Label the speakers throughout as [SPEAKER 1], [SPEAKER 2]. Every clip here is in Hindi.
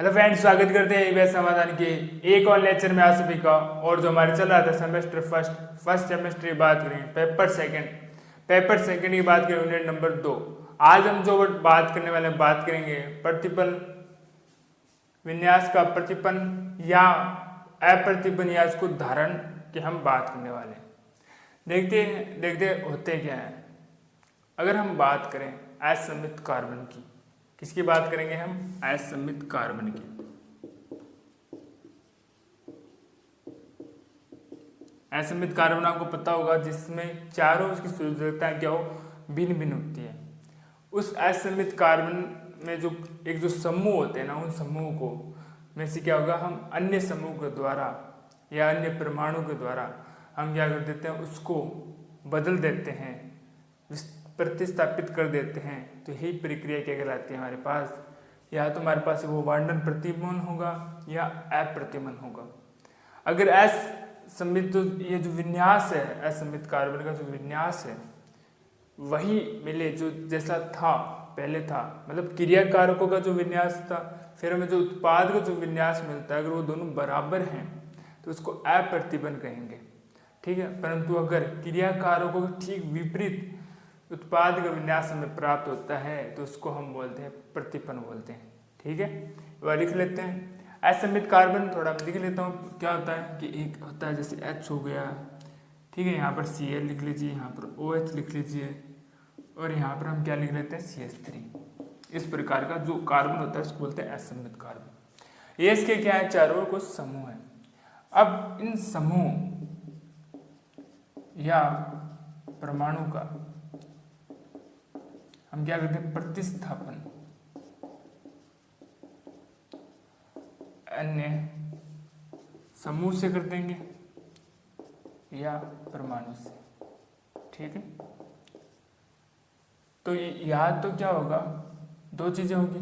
[SPEAKER 1] हेलो फ्रेंड्स, स्वागत करते हैं ईवीएस समाधान के एक और लेक्चर में आप सभी का। और जो हमारे चल रहा था सेमेस्टर फर्स्ट सेमेस्टर की बात करें, पेपर सेकंड की बात करें, यूनिट नंबर 2। आज हम जो बात करने वाले बात करेंगे प्रतिपन्न विन्यास का प्रतिपन्न या अप्रतिपन्न या इसको धारण की हम बात करने वाले हैं। देखते होते क्या है। अगर हम बात करें असममित कार्बन की, किसकी बात करेंगे हम? असममित कार्बन की। असममित कार्बन आपको पता होगा जिसमें चारों उसकी संयोजकताएं क्या हो, भिन्न भिन्न होती है। उस असममित कार्बन में जो समूह होते हैं ना, उन समूह को में से क्या होगा, हम अन्य समूह के द्वारा या अन्य परमाणु के द्वारा हम क्या कर देते हैं, उसको बदल देते हैं, प्रतिस्थापित कर देते हैं। तो यही प्रक्रिया क्या कहलाती है हमारे पास? या तो हमारे पास वो वर्णन प्रतिमान होगा या अप्रतिमान होगा। अगर असममित ये जो विन्यास है, असममित कार्बन का जो विन्यास है वही मिले जो जैसा था पहले था, मतलब क्रिया कारकों का जो विन्यास था, फिर हमें जो उत्पाद का जो विन्यास मिलता है, अगर वो दोनों बराबर हैं तो उसको अप्रतिपन्न कहेंगे। ठीक है। परंतु अगर क्रिया कारकों के ठीक विपरीत उत्पाद का विन्यास हमें प्राप्त होता है तो उसको हम बोलते हैं प्रतिपन्न बोलते हैं। ठीक है, वह लिख लेते हैं। असममित कार्बन थोड़ा मैं लिख लेता हूँ। क्या होता है कि एक होता है जैसे H हो गया, ठीक है, यहाँ पर Cl लिख लीजिए, यहाँ पर OH लिख लीजिए, और यहाँ पर हम क्या लिख लेते हैं, CH3। इस प्रकार का जो कार्बन होता है उसको बोलते हैं असममित कार्बन। ये इसके क्या है, चारों को समूह है। अब इन समूह या परमाणु का हम क्या करते हैं, प्रतिस्थापन अन्य समूह से कर देंगे या परमाणु से। ठीक है, तो याद तो क्या होगा, दो चीजें होगी।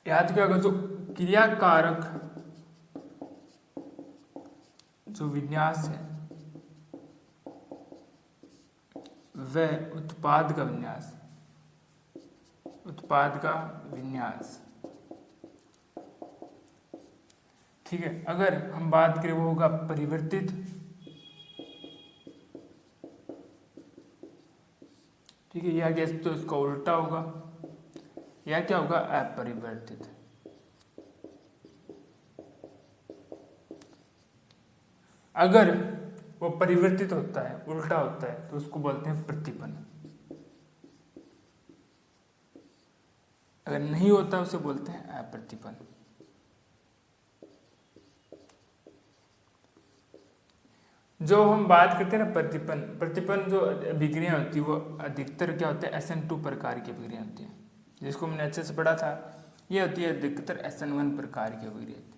[SPEAKER 1] याद क्या होगा, जो क्रिया कारक जो विन्यास है वह उत्पाद का विन्यास, उत्पाद का विन्यास। ठीक है, अगर हम बात करें वो होगा परिवर्तित। ठीक है, या गैस तो इसका उल्टा होगा, या क्या होगा, अपरिवर्तित। अगर वो परिवर्तित होता है, उल्टा होता है, तो उसको बोलते हैं प्रतिपन्न। अगर नहीं होता उसे बोलते हैं अप्रतिपन्न। जो हम बात करते हैं ना प्रतिपन्न जो अभिक्रिया होती है वो अधिकतर क्या होता है, SN2 प्रकार की अभिक्रिया होती है, जिसको हमने अच्छे से पढ़ा था। ये होती है अधिकतर SN1 प्रकार की अभिक्रिया होती है।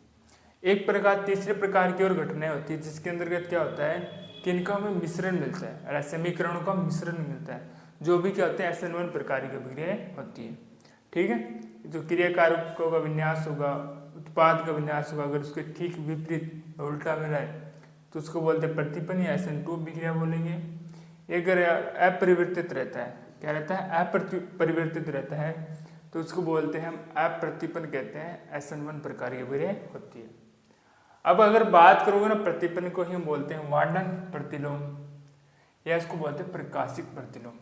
[SPEAKER 1] एक प्रकार तीसरे प्रकार की और घटनाएं होती है जिसके अंतर्गत क्या होता है कि इनका हमें मिश्रण मिलता है, समीकरणों का मिश्रण मिलता है, जो भी क्या होते हैं SN1 प्रकार की अभिक्रियाएं होती है। ठीक है, जो क्रिया कारकों का विन्यास होगा, उत्पाद का विन्यास होगा, अगर उसके ठीक विपरीत उल्टा मिला है तो उसको बोलते हैं प्रतिपन्न या SN2 अभिक्रिया बोलेंगे। अगर अपरिवर्तित रहता है, क्या रहता है, अपरिवर्तित रहता है, तो उसको बोलते हैं हम अप्रतिपन्न कहते हैं, SN1 प्रकार की अभिक्रिया होती है। अब अगर बात करोगे ना, प्रतिपन्न को ही हम बोलते हैं वर्णन प्रतिलोम, या इसको बोलते हैं प्रकाशिक प्रतिलोम।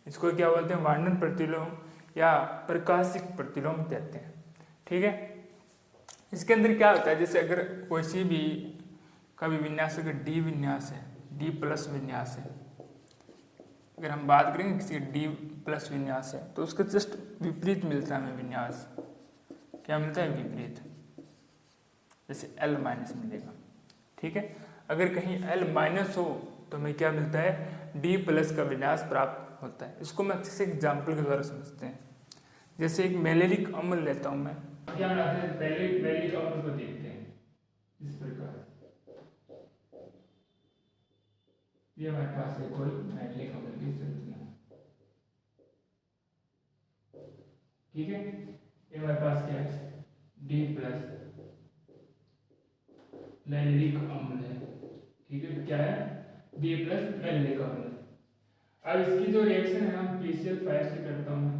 [SPEAKER 1] इसको क्या बोलते हैं, वर्णन प्रतिलोम या प्रकाशिक प्रतिलोम कहते हैं। ठीक है, इसके अंदर क्या होता है, जैसे अगर कोई भी का भी विन्यास अगर D विन्यास है, D+ विन्यास है, अगर हम बात करेंगे किसी D+ विन्यास है तो उसका जस्ट विपरीत मिलता है हमें विन्यास। क्या मिलता है, विपरीत, जैसे L- मिलेगा। ठीक है, अगर कहीं L- हो तो हमें क्या मिलता है, D+ का विन्यास प्राप्त होता है। इसको मैं अच्छे से एग्जाम्पल के द्वारा समझते हैं। जैसे एक मैलेलिक अम्ल लेता हूं मैं, क्या बनाते हैं, पहले मैलेलिक अम्ल को देखते हैं। इस प्रकार ये हमारे पास है कोई मैलेलिक अम्ल की संरचना। ठीक है, ये हमारे पास क्या है, D+ मैलेलिक अम्ल है। ठीक है, क्या है, D+ मैलेलिक अम्ल। अब इसकी जो रिएक्शन है ना, PCl5 से करता हूँ मैं,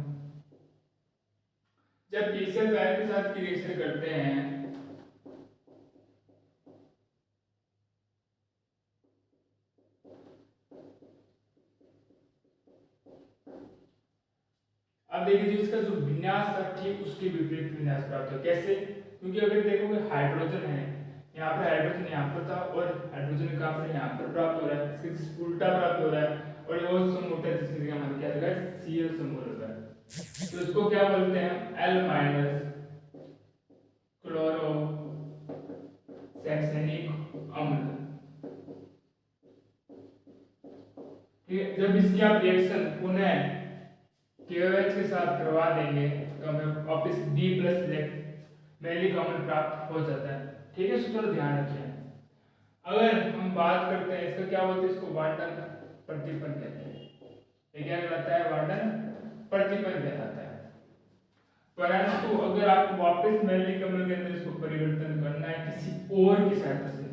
[SPEAKER 1] जब पीसीएल फाइल के साथ की रिएक्शन करते हैं अब देखिए जो इसका जो विन्यास था ठीक उसके विपरीत विन्यास प्राप्त हो। कैसे? क्योंकि अगर देखोगे हाइड्रोजन है यहाँ पर, हाइड्रोजन यहाँ पर था और हाइड्रोजन कहाँ पर यहाँ पर प्राप्त हो रहा है, इसके उल्टा प्राप्त हो रहा है और ये और समूह है जिसकी जगह हमारे क्या लगा Cl समूह लगा है। तो इसको क्या बोलते हैं L माइनस क्लोरो सैक्सेनिक अम्ल। ठीक है, जब इसकी आप रिएक्शन पुनः KOH के साथ करवा देंगे तो हमें वापस D प्लस मैलिक अम्ल प्राप्त हो जाता है। ठीक है, इसको थोड़ा ध्यान रखिए। अगर हम बात करते हैं इसका क्या बोलते हैं, इसको वार्डन प्रतिपन कहते हैं। ये क्या कहलाता है? वार्डन प्रतिपन कहलाता है। परंतु अगर आपको वापस मैलिक अम्ल के अंदर इसको परिवर्तन करना है किसी और की सहायता से,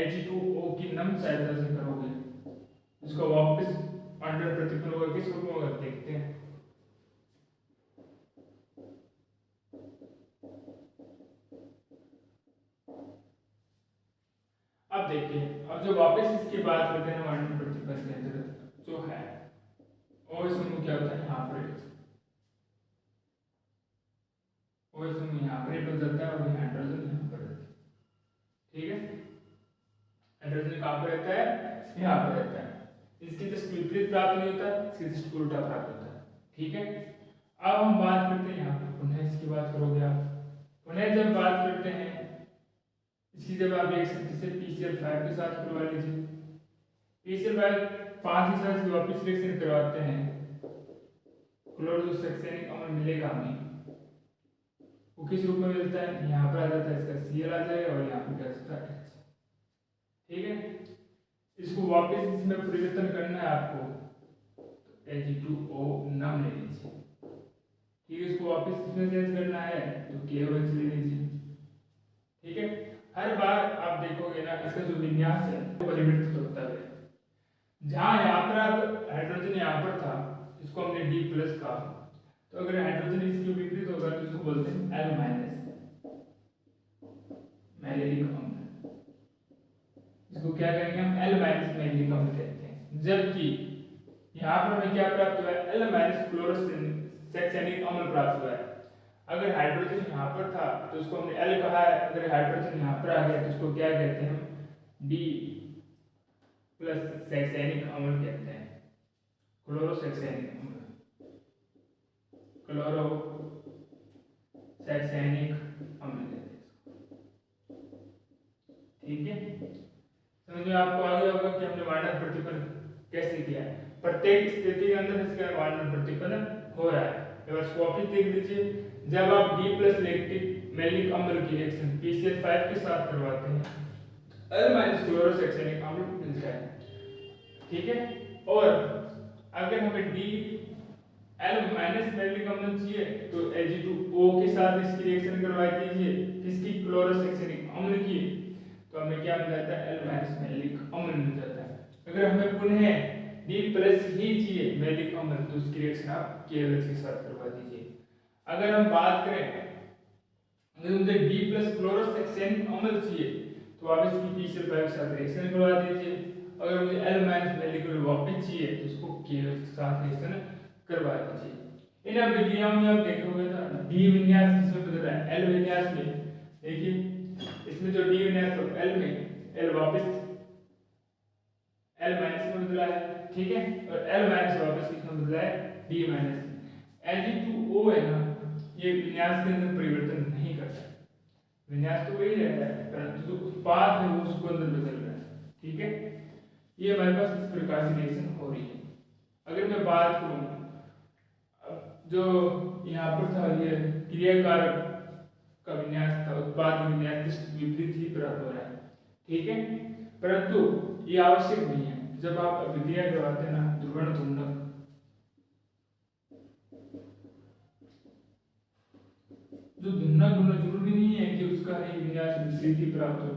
[SPEAKER 1] H2O की नम सहायता से करोगे, इसको वापस अंडर प्रतिपन होगा किस रूप में होगा देखते हैं। अब देखिए, अब जो वापस इसकी बात करते हैं अंडर प्रतिपन के अंदर जो है और समूह क्या होता है यहाँ पर, और समूह यहाँ पर हो जाता है और हाइड्रोजन यहाँ पर रहता है। ठीक है, हाइड्रोजन कहाँ पर रहता है? यहाँ पर रहता है। इसकी जस्ट विपरीत प्राप्त नहीं होता, इसकी जस्ट उल्टा प्राप्त होता है। ठीक है, अब हम बात करते हैं यहाँ पर पुनः इसकी बात करोगे आप, पुनः जब बात करते हैं इसकी जब आप देख सकते हैं PCl5 के साथ करवा लीजिए। PCl5 5 के साथ वापस रिएक्शन करवाते हैं, क्लोरोसैक्सेनिक अम्ल मिलेगा हमें, वो किस रूप में मिलता है? यहाँ पर आ जाता है इसका Cl आ जाएगा और यहाँ पर क्या होता है H। ठीक है, इसको वापस इसमें परिवर्तन करना है आपको तो H2O नाम ले लीजिए। ठीक है, इसको वापस इसमें चेंज करना है तो KOH ले लीजिए। ठीक है, हर बार आप देखोगे ना इसका जो विन्यास है वो परिवर्तित होता है। जहाँ यहाँ पर आप हाइड्रोजन यहाँ पर था इसको हमने D प्लस कहा, तो अगर हाइड्रोजन इसके विपरीत होगा तो इसको बोलते हैं L माइनस मैलिक अम्ल। इसको क्या कहेंगे हम? L माइनस मैलिक अम्ल कहते हैं। जबकि यहाँ पर हमें क्या प्राप्त हुआ है? L माइनस क्लोरोसैक्सेनिक अम्ल प्राप्त हुआ है। अगर हाइड्रोजन यहाँ पर था तो उसको हमने L कहा है, अगर हाइड्रोजन यहाँ पर आ गया तो उसको क्या कहते हैं? D प्लस सैक्सेनिक अम्ल कहते हैं, क्लोरोसैक्सेनिक अम्ल, क्लोरो सैक्सेनिक अम्ल कहते हैं। ठीक है, समझ में आपको आ गया होगा कि हमने वार्नर प्रतिपन कैसे किया है। प्रत्येक स्थिति के अंदर इसका वार्नर प्रतिपन हो रहा है। वापस देख लीजिए, जब आप D प्लस लैक्टिक मैलिक अम्ल की रिएक्शन PCl5 के साथ करवाते हैं L माइनस क्लोरोसैक्सेनिक अम्ल मिलता है। ठीक है, और अगर हमें D L माइनस मैलिक अम्ल चाहिए तो H2O के साथ इसकी रिएक्शन करवा दीजिए, इसकी क्लोरोसैक्सेनिक अम्ल की, तो हमें क्या मिल जाता है? L माइनस मैलिक अम्ल मिल जाता है। अगर हमें पुनः D प्लस ही चाहिए मैलिक अम्ल तो उसकी रिएक्शन आप KOH के साथ करवा दीजिए। अगर हम बात करें अगर मुझे D प्लस क्लोरोसैक्सेनिक अम्ल चाहिए तो आप इसकी PCl5 के साथ रिएक्शन करवा दीजिए। अगर मुझे L माइनस मैलिक अम्ल वापस चाहिए तो उसको KOH के साथ रिएक्शन करवा दीजिए। इन अभिक्रियाओं में आप देखोगे ना D विन्यास किसमें बदल रहा है? L विन्यास में। देखिए इसमें जो D विन्यास तो L में, L वापस L माइनस में बदला है। ठीक है, और L माइनस वापस किसमें बदला है? D minus. H2O है ना, ये विन्यास के अंदर परिवर्तन नहीं करता, विन्यास तो वही रहता है परंतु जो उत्पाद है वो उसको अंदर बदल रहा है। ठीक है, ये हमारे पास इस प्रकार से रिएक्शन हो रही है। अगर मैं बात करूं जो यहाँ पर था ये क्रियाकारक का विन्यास था, उत्पाद विन्यास विपरीत ही प्राप्त हो रहा है। ठीक है, परंतु ये आवश्यक नहीं है। जब आप अभिक्रिया करवाते हैं ना ध्रुवण तुंडक, जो धुंधक होना जरूरी नहीं है कि उसका ही विन्यास विपरीत ही प्राप्त हो।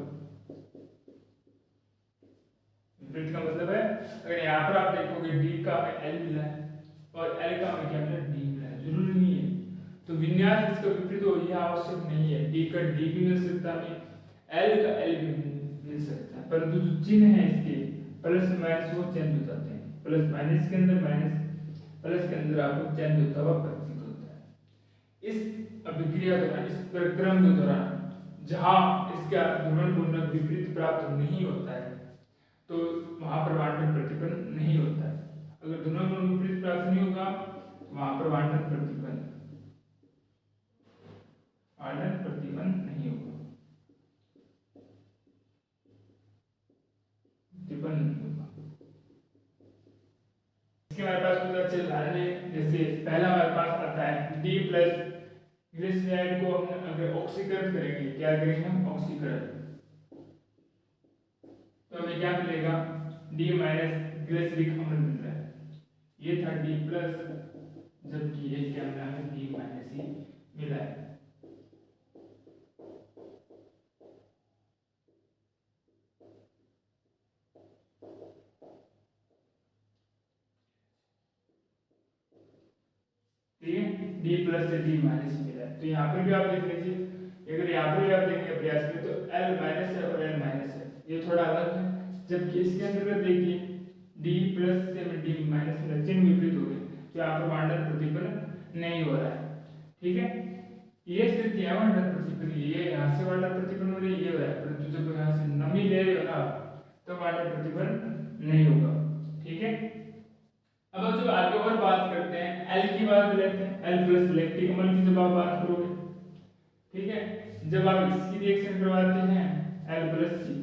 [SPEAKER 1] विपरीत का मतलब है अगर यहाँ पर आप देखोगे D का हमें L मिला है और L का हमें क्या मिला? D मिला है, जरूरी नहीं है तो विन्यास इसका विपरीत हो यह आवश्यक नहीं है। डी का डी भी मिल सकता है, एल का एल भी मिल सकता है, परंतु जो चिन्ह है इसके प्लस माइनस वो चेंज हो जाते हैं। प्लस माइनस के अंदर माइनस, प्लस के अंदर आपको चेंज होता हुआ प्रतीत होता है। इस अभिक्रिया के दौरान, इस प्रक्रम के दौरान जहां इसका ध्रुवण गुणक विपरीत प्राप्त नहीं होता है तो वहां पर वांटन प्रतिपन्न नहीं होता है। अगर ध्रुवण गुणक विपरीत प्राप्त नहीं होगा वहां पर वांटन प्रतिपन्न नहीं होगा, प्रतिपन्न नहीं होगा। इसके हमारे पास कुछ अच्छे उदाहरण है, जैसे पहला हमारे पास आता है डी प्लस ग्लिसराइड को हम अगर ऑक्सीकरण करेंगे, क्या करेंगे हम ऑक्सीकरण, तो हमें क्या मिलेगा डी माइनस ग्लिसरिक अम्ल मिल रहा है। ये था डी प्लस, जबकि ये क्या मिला है डी माइनस ही मिला है। डी प्लस से डी माइनस मिला है। तो यहाँ पर भी आप देख लीजिए, अगर यहाँ पर भी आप देखने का प्रयास करें तो एल माइनस है और एल माइनस है, ये थोड़ा अलग है। जबकि इसके अंदर देखिए डी प्लस से डी माइनस में चिन्ह विपरीत हो गए, तो यहाँ पर वांडर प्रतिपन्न नहीं हो रहा है। ठीक है, ये स्थिति है वांडर प्रतिपन्न, ये यहाँ से वांडर प्रतिपन्न हो रही है, ये हो रहा है, परंतु जब यहाँ से नमी ले रहे हो ना तो वांडर प्रतिपन्न नहीं होगा। ठीक है, अब जो आगे और बात करते हैं एल की बात लेते हैं, एल प्लस लैक्टिक अम्ल की जब आप बात करोगे, ठीक है, जब आप इसकी रिएक्शन करवाते हैं एल प्लस की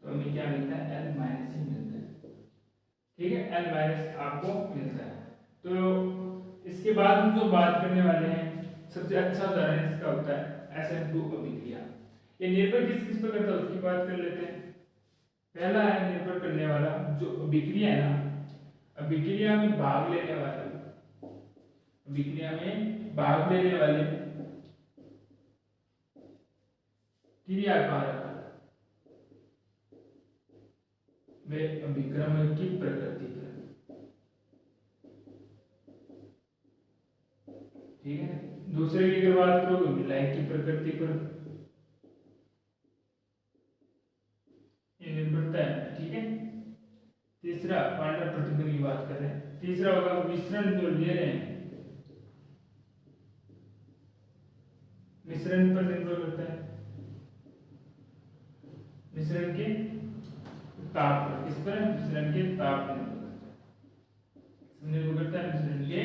[SPEAKER 1] तो हमें क्या मिलता है एल माइनस ही मिलता है। ठीक है, एल माइनस आपको मिलता है। तो इसके बाद हम जो बात करने वाले हैं सबसे अच्छा उदाहरण इसका होता है SN2 अभिक्रिया। ये निर्भर किस किस पर करता है उसकी बात कर लेते हैं। पहला है निर्भर करने वाला जो अभिक्रिया है ना, अभिक्रिया में भाग लेने वाले, अभिक्रिया में भाग लेने वाले क्रियाकारक वे अभिक्रमण की प्रकृति पर। ठीक है, दूसरे की अगर बात करोगे विलायक की प्रकृति पर ये निर्भरता है। ठीक है, तीसरा पांडव प्रतिबंध की बात कर रहे हैं, तीसरा होगा मिश्रण जो ले रहे हैं, मिश्रण पर निर्भर करता है, मिश्रण के ताप पर, किस पर, मिश्रण के ताप पर निर्भर करता है, मिश्रण के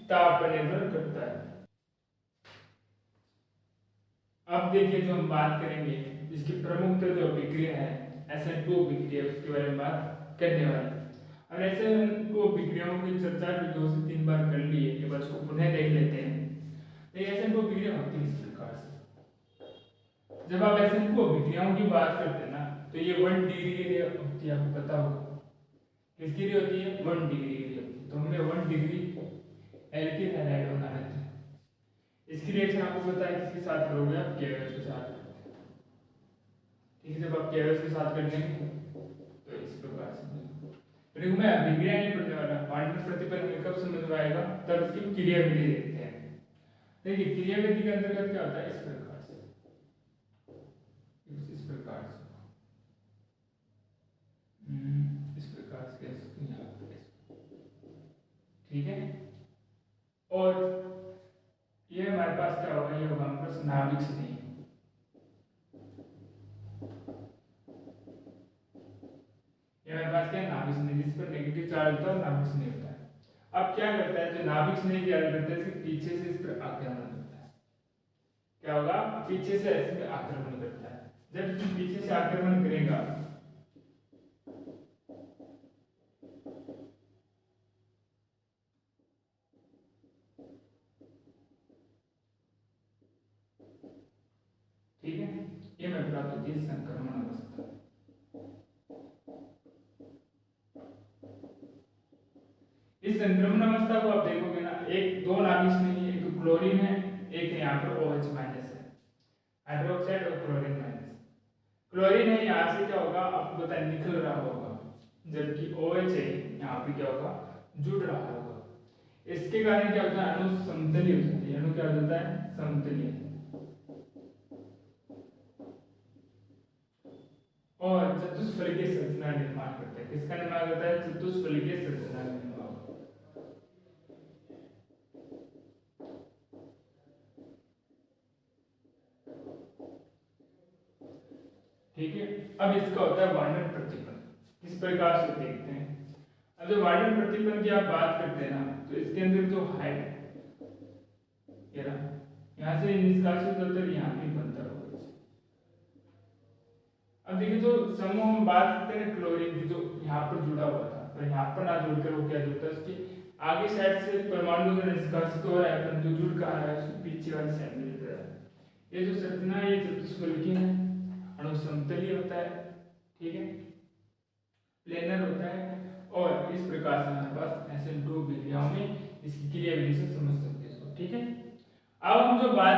[SPEAKER 1] ताप पर निर्भर करता है। अब देखिए जो हम बात करेंगे जिसकी प्रमुख जो अभिक्रिया है SN2 अभिक्रिया, उसके बारे में बात करने वाले हैं। और SN2 अभिक्रियाओं की चर्चा भी 2 से 3 बार कर ली है, एक बार उसको पुनः देख लेते हैं। तो SN2 अभिक्रिया होती है इस प्रकार से, जब आप SN2 अभिक्रियाओं की बात करते हैं ना तो ये 1 डिग्री के लिए होती है, आपको पता होगा किसके लिए होती है, 1 डिग्री के लिए होती है। तो हमें 1 डिग्री एल्किल हैलाइड बनाना है। इसकी रिएक्शन आपको पता है किसके साथ करोगे आप, KOH के साथ। ठीक है, जब आप KOH के साथ कर देंगे तो इस प्रकार से फिर मैं अभिक्रिया नहीं पढ़ने वाला, पांडव प्रतिपन्न में कब समझ में आएगा, तब इसकी क्रियाविधि देखते हैं। देखिए क्रियाविधि के अंतर्गत क्या होता है, इस प्रकार से, इस प्रकार से, इस प्रकार से, ठीक है। और ये हमारे पास क्या होगा, ये होगा हमारे पास नाभिक स्नेह। ये हमारे पास क्या है, नाभिक स्नेह, जिस पर नेगेटिव चार्ज होता है नाभिक स्नेह होता है। अब क्या करता है, जो नाभिक स्नेह क्या करता है, इसके पीछे से इस पर आक्रमण करता है। क्या होगा, पीछे से इस पर आक्रमण करता है। जब पीछे से आक्रमण करेगा ठीक है, ये मैं प्राप्त होती है संक्रमण अवस्था। इस संक्रमण अवस्था को आप देखोगे ना, एक दो नाभिक नहीं, एक क्लोरीन है, एक यहाँ पर OH माइनस है, हाइड्रोक्साइड और क्लोरीन माइनस। क्लोरीन है, यहाँ से क्या होगा आपको पता है निकल रहा होगा, जबकि OH है यहाँ पे क्या होगा जुड़ रहा होगा। इसके कारण क्या होता है, अणु समतलीय हो जाती है। अणु क्या हो जाता है, समतलीय। और चतुष्फलकीय संरचना निर्माण करता है। किसका निर्माण करता है, चतुष्फलकीय संरचना निर्माण। ठीक है, अब इसका होता है वर्णन प्रतिपन्न। किस प्रकार से देखते हैं, अब जब वर्णन प्रतिपन्न की आप बात करते हैं ना, तो इसके अंदर जो है ये ना, यहाँ से निष्कासित होता है, यहाँ पे बनता है। अब देखिए जो समूह हम बात करते हैं क्लोरीन की, जो यहाँ पर जुड़ा हुआ था, पर यहाँ पर ना जुड़कर वो क्या जुड़ता है, उसकी आगे साइड से परमाणु का निष्कासित हो रहा है, परंतु जुड़ कहाँ रहा है, उसकी पीछे वाली साइड में जुड़ रहा है। ये जो संरचना है ये चतुष्फलकीय है, अणु समतलीय होता है, ठीक है, प्लेनर होता है। और इस प्रकार से हमारे पास SN2 अभिक्रियाओं में इसकी क्रियाविधि से समझ सकते हैं इसको, ठीक है। अब हम जो बात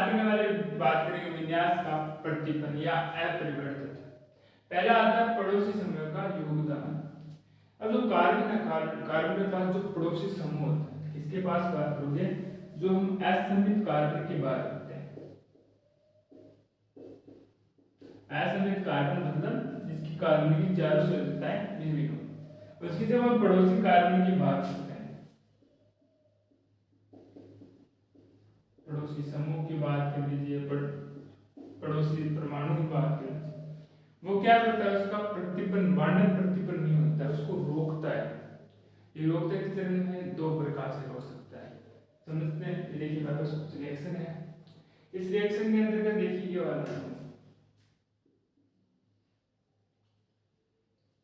[SPEAKER 1] करेंगे विन्यास का प्रतिपन्न या अपरिवर्तित। पहला आता है पड़ोसी समूह का योगदान। अब जो कार्बन है, कार्बन के पास जो पड़ोसी समूह होता है, इसके पास बात करोगे जो हम असममित कार्बन की बात करते हैं। असममित कार्बन मतलब जिसकी कार्बन की चारों संरचनाएं भिन्न हो, उसकी जब हम पड़ोसी कार्बन की बात करते हैं, पड़ोसी समूह की बात कर लीजिए, पड़ोसी परमाणु की बात कर लीजिए, वो क्या करता है, उसका प्रतिपन्न वर्णन प्रतिपन्न नहीं होता है, उसको रोकता है। ये रोकते किस चरण में, दो प्रकार से रोक सकता है, समझते हैं। देखिए मेरे पास कुछ रिएक्शन है, इस रिएक्शन के अंतर्गत देखिए ये वाला,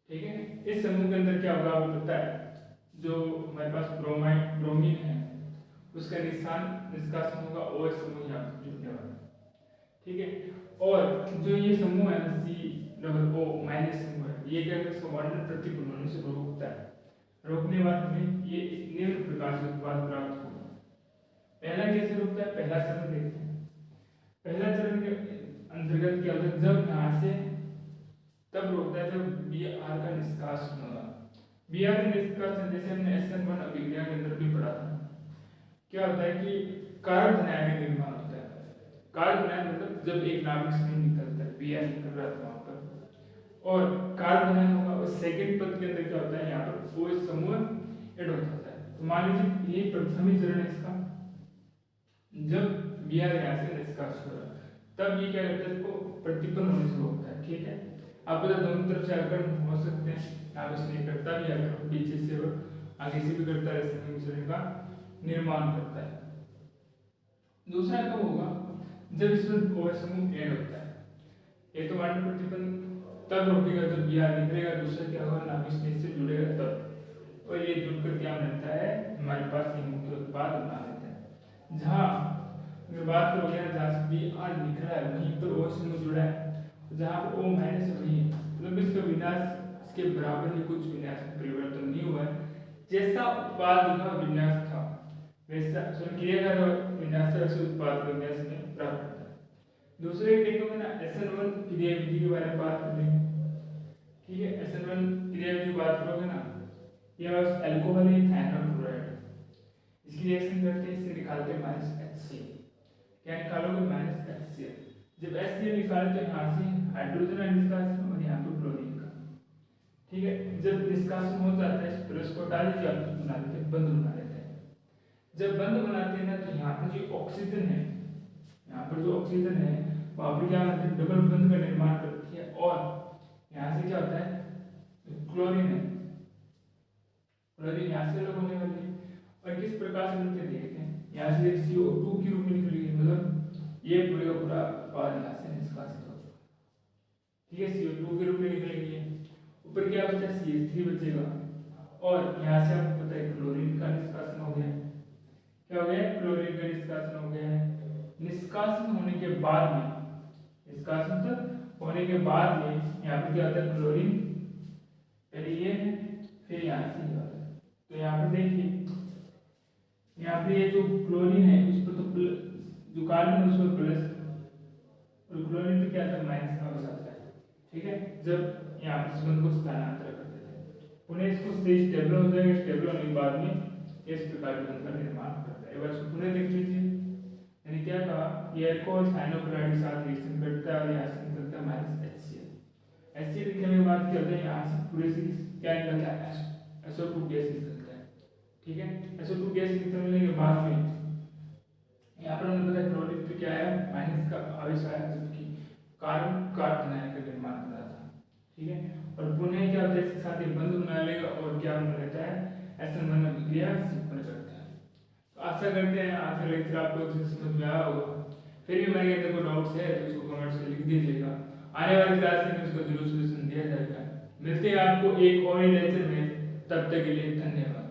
[SPEAKER 1] ठीक है, इस समूह के अंदर क्या होगा आपको पता है, जो हमारे पास ब्रोमीन है उसका निष्कासन होगा OH समूह यहाँ पर जुड़ने वाला, ठीक है। और जो ये समूह है COO माइनस समूह है, ये क्या है, इसको वर्णन प्रतिपन्न होने से रोकता है। रोकने बाद हमें ये निम्न प्रकार से उत्पाद प्राप्त होगा। पहला कैसे रोकता है, पहला चरण देखते हैं। पहला चरण के अंतर्गत क्या होता है, जब यहाँ से तब रोकता है जब Br का निष्कासन होगा। Br का निष्कासन जैसे हमने SN1 अभिक्रिया के अंदर भी पढ़ा था, क्या होता है कि कारक धनायन का निर्माण होता है। कारक धनायन मतलब जब एक नाभिक से नहीं निकलता है, Br निकल रहा था वहां पर, और कारक धनायन होगा, और सेकंड पद के अंदर क्या होता है, यहाँ पर OH समूह ऐड होता है। तो मान लीजिए ये प्रथम चरण है इसका, जब Br यहाँ से निष्कासित हो रहा है, तब ये क्या करता है, इसको प्रतिपन्न होने से रोकता है, ठीक है। आप पता दोनों तरफ से आक्रमण हो सकते हैं, नाभिक से नहीं करता भी, अगर पीछे से और आगे से भी करता है, संयोजन का निर्माण करता है। दूसरा कब होगा, जब इसमें OH समूह ऐड होता है। एक तो वर्णन प्रतिपन्न तब रोकेगा जब Br निकलेगा, दूसरा क्या होगा, नाभिक से इससे जुड़ेगा तब, और ये जुड़कर क्या बनता है, हमारे पास ये मुख्य उत्पाद बना देता है। जहाँ अगर बात करोगे ना, जहाँ से Br निकल रहा है वहीं पर OH समूह जुड़ा है, जहाँ पर O माइनस वही, मतलब इसका विन्यास इसके बराबर ही, कुछ विन्यास में परिवर्तन नहीं हुआ है। जैसा उत्पाद का विन्यास था वैसा क्रिया का विन्यास था, वैसे उत्पाद का विन्यास में प्राप्त होता है। दूसरे देखोगे ना, SN1 क्रियाविधि के बारे में बात करेंगे, ठीक है। SN1 क्रियाविधि की बात करोगे ना, ये बस अल्कोहल है इथेनॉल क्लोराइड, इसकी रिएक्शन करते हैं, इससे निकालते हैं -HCl। क्या निकालोगे, -HCl। जब HCl निकाले तो यहाँ से हाइड्रोजन का निष्कासन और यहाँ पे क्लोरीन का, ठीक है। जब निष्कासन हो जाता है, फिर उसको हटा दीजिए, आप बना देते हैं, बंद बना देते हैं। जब बंद बनाते हैं ना, तो यहाँ पर जो ऑक्सीजन है, यहाँ पर जो ऑक्सीजन है वहाँ पर क्या होता है, डबल बंध का निर्माण करती है, और यहाँ से क्या होता है, क्लोरीन है, क्लोरीन यहाँ से अलग होने वाली है। और किस प्रकार से मिलते देखते हैं, यहाँ से एक CO2 के रूप में निकलेगी, मतलब ये पूरे का पूरा उत्पाद यहाँ से निष्कासित होगा, ठीक है, CO2 के रूप में निकलेगी। ऊपर क्या बचा, CH3 बचेगा, और यहाँ से आपको पता है क्लोरीन का निष्कासन हो गया। क्या हो गया, क्लोरीन का निष्कासन हो गया है। निष्कासन होने के बाद में, निष्कासन तक होने के बाद में यहाँ पे क्या होता है, क्लोरीन पहले ये है, फिर यहाँ से ये होता है। तो यहाँ पर देखिए, यहाँ पे ये जो क्लोरीन है उस पर तो जो कार्बन है उस पर प्लस, और क्लोरीन पे क्या आता है, माइनस का बस आता है, ठीक है। जब यहाँ पर संबंध को स्थानांतरित करते थे, पुनः इसको स्टेबल हो जाएगा, स्टेबल होने के बाद में इस प्रकार के बंध का निर्माण करता है। एक बार इसको पुनः देख लीजिए, यानी क्या कहा, ये अल्कोहल थाइनोक्लोराइड के साथ रिएक्शन करता है और यहाँ से निकलता है माइनस HCl। HCl लिखने के बाद क्या होता है, यहाँ से पूरे से क्या निकलता है, SO2 गैस निकलता है। ठीक है, SO2 गैस निकलने के बाद में यहाँ पर हमें पता है क्लोरीन पे क्या है, माइनस का आवेश आया, जबकि कार्बन कार्बन का निर्माण कर रहा था। ठीक है, और पुनः क्या होता है, इसके साथ ये बंध बना लेगा और क्या बना लेता है, SN1 अभिक्रिया संपन्न करता है। तो आशा करते हैं आज का लेक्चर आपको अच्छे से समझ में आया होगा। फिर भी मेरे अंदर कोई डाउट्स है तो उसको कमेंट से लिख दीजिएगा, आने वाली क्लास में उसका जरूर सोल्यूशन दिया जाएगा। मिलते हैं आपको एक और लेक्चर में, तब तक के लिए धन्यवाद।